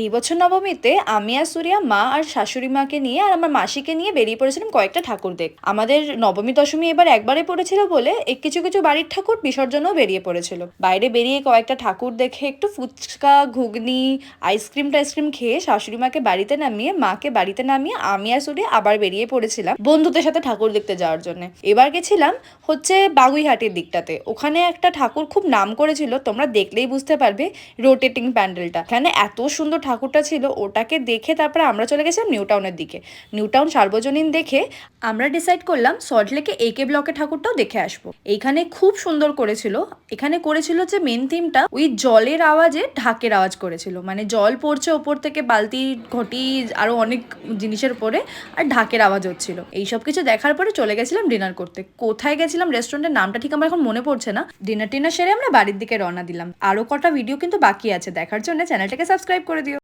এই বছর নবমীতে আমি আর সুরিয়া মা আর শাশুড়ি মাকে নিয়ে আর আমার মাসিকে নিয়ে বেরিয়ে পড়েছিলাম কয়েকটা ঠাকুর দেখতে। আমাদের নবমী দশমী এবার একবারে পড়েছিল বলে কিছু কিছু বাড়ির ঠাকুর বিসর্জনও বেরিয়ে পড়েছিল। বাইরে বেরিয়ে কয়েকটা ঠাকুর দেখে একটু ফুচকা ঘুগনি আইসক্রিম টাইসক্রিম খেয়ে শাশুড়ি মাকে বাড়িতে নামিয়ে মাকে বাড়িতে নামিয়ে আমি আর সুরিয়া আবার বেরিয়ে পড়েছিলাম বন্ধুদের সাথে ঠাকুর দেখতে যাওয়ার জন্য। এবার গেছিলাম হচ্ছে বাগুইহাটের দিকটাতে, ওখানে একটা ঠাকুর খুব নাম করেছিল, তোমরা দেখলেই বুঝতে পারবে রোটেটিং প্যান্ডেলটা। এখানে এত সুন্দর ঠাকুরটা ছিল, ওটাকে দেখে তারপরে আমরা চলে গেছিলাম নিউ টাউনের দিকে। নিউ টাউন সার্বজনীন দেখে আমরা ডিসাইড করলাম সল্টলেকে একে ব্লকে ঠাকুরটাও দেখে আসবো। এইখানে খুব সুন্দর করেছিল। এখানে করেছিল যে মেন থিমটা ওই জলের আওয়াজে ঢাকের আওয়াজ করেছিল, মানে জল পড়ছে ওপর থেকে বালতি ঘটি আরো অনেক জিনিসের উপরে, আর ঢাকের আওয়াজ হচ্ছিল। এইসব কিছু দেখার পরে চলে গেছিলাম ডিনার করতে। কোথায় গেছিলাম রেস্টুরেন্টের নামটা ঠিক আমার এখন মনে পড়ছে না। ডিনার টিনার সেরে আমরা বাড়ির দিকে রওনা দিলাম। আরো কটা ভিডিও কিন্তু বাকি আছে দেখার জন্য, চ্যানেলটাকে সাবস্ক্রাইব করে দিও।